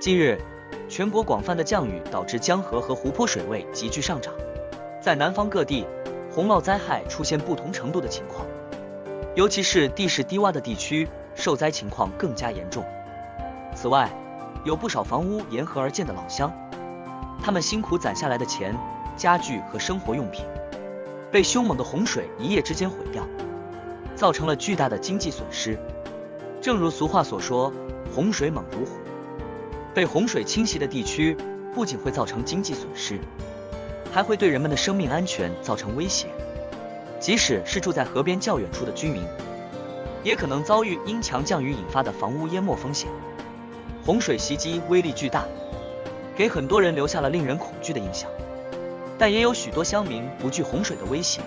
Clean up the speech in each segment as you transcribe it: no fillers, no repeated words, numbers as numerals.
近日，全国广泛的降雨导致江河和湖泊水位急剧上涨，在南方各地，洪涝灾害出现不同程度的情况，尤其是地势低洼的地区，受灾情况更加严重。此外，有不少房屋沿河而建的老乡，他们辛苦攒下来的钱、家具和生活用品，被凶猛的洪水一夜之间毁掉，造成了巨大的经济损失。正如俗话所说，洪水猛如虎。被洪水侵袭的地区不仅会造成经济损失，还会对人们的生命安全造成威胁。即使是住在河边较远处的居民，也可能遭遇因强降雨引发的房屋淹没风险。洪水袭击威力巨大，给很多人留下了令人恐惧的印象。但也有许多乡民不惧洪水的威胁，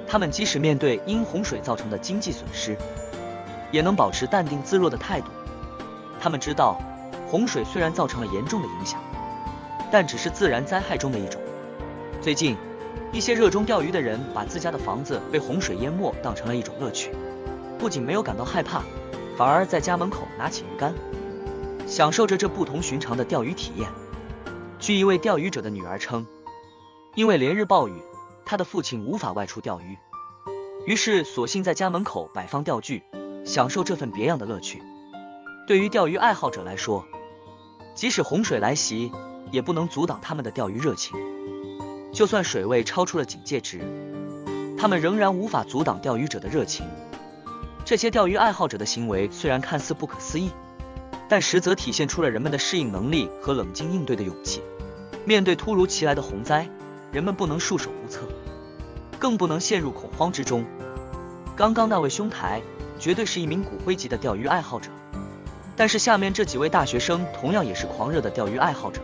他们即使面对因洪水造成的经济损失，也能保持淡定自若的态度。他们知道，洪水虽然造成了严重的影响，但只是自然灾害中的一种。最近，一些热衷钓鱼的人把自家的房子被洪水淹没当成了一种乐趣，不仅没有感到害怕，反而在家门口拿起鱼竿，享受着这不同寻常的钓鱼体验。据一位钓鱼者的女儿称，因为连日暴雨，她的父亲无法外出钓鱼，于是索性在家门口摆放钓具，享受这份别样的乐趣。对于钓鱼爱好者来说，即使洪水来袭，也不能阻挡他们的钓鱼热情。就算水位超出了警戒值，他们仍然无法阻挡钓鱼者的热情。这些钓鱼爱好者的行为虽然看似不可思议，但实则体现出了人们的适应能力和冷静应对的勇气。面对突如其来的洪灾，人们不能束手无策，更不能陷入恐慌之中。刚刚那位兄台绝对是一名骨灰级的钓鱼爱好者，但是下面这几位大学生同样也是狂热的钓鱼爱好者，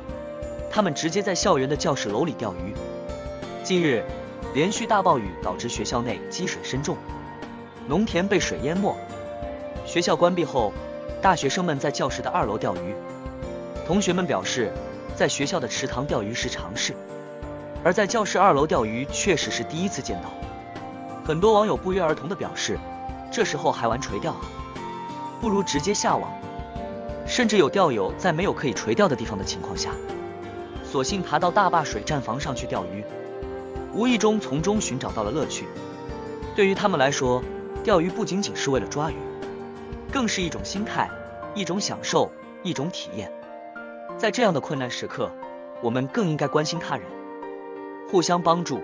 他们直接在校园的教室楼里钓鱼。近日，连续大暴雨导致学校内积水深重，农田被水淹没。学校关闭后，大学生们在教室的2楼钓鱼。同学们表示，在学校的池塘钓鱼是常事，而在教室2楼钓鱼确实是第一次见到。很多网友不约而同地表示，这时候还玩垂钓啊，不如直接下网。甚至有钓友在没有可以垂钓的地方的情况下，索性爬到大坝水站房上去钓鱼，无意中从中寻找到了乐趣。对于他们来说，钓鱼不仅仅是为了抓鱼，更是一种心态，一种享受，一种体验。在这样的困难时刻，我们更应该关心他人，互相帮助。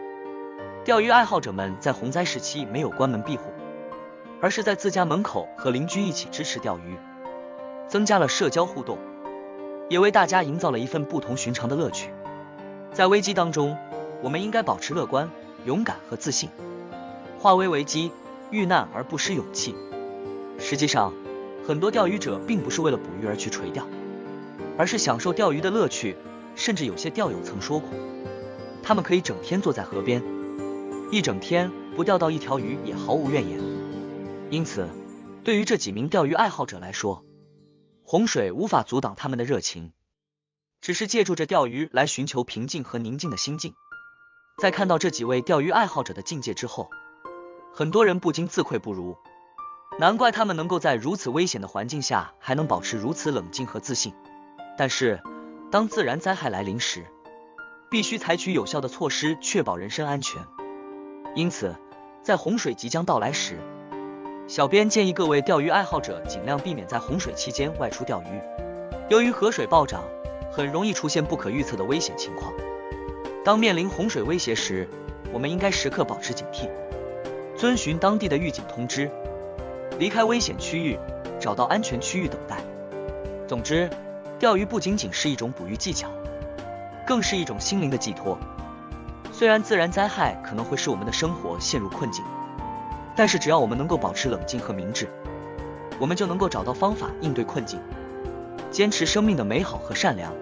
钓鱼爱好者们在洪灾时期没有关门闭户，而是在自家门口和邻居一起支持钓鱼，增加了社交互动，也为大家营造了一份不同寻常的乐趣。在危机当中，我们应该保持乐观、勇敢和自信，化危为机，遇难而不失勇气。实际上，很多钓鱼者并不是为了捕鱼而去垂钓，而是享受钓鱼的乐趣。甚至有些钓友曾说过，他们可以整天坐在河边，一整天不钓到一条鱼也毫无怨言。因此，对于这几名钓鱼爱好者来说，洪水无法阻挡他们的热情，只是借助着钓鱼来寻求平静和宁静的心境。在看到这几位钓鱼爱好者的境界之后，很多人不禁自愧不如，难怪他们能够在如此危险的环境下还能保持如此冷静和自信。但是，当自然灾害来临时，必须采取有效的措施确保人身安全。因此，在洪水即将到来时，小编建议各位钓鱼爱好者尽量避免在洪水期间外出钓鱼。由于河水暴涨，很容易出现不可预测的危险情况。当面临洪水威胁时，我们应该时刻保持警惕，遵循当地的预警通知，离开危险区域，找到安全区域等待。总之，钓鱼不仅仅是一种捕鱼技巧，更是一种心灵的寄托。虽然自然灾害可能会使我们的生活陷入困境，但是只要我们能够保持冷静和明智，我们就能够找到方法应对困境，坚持生命的美好和善良。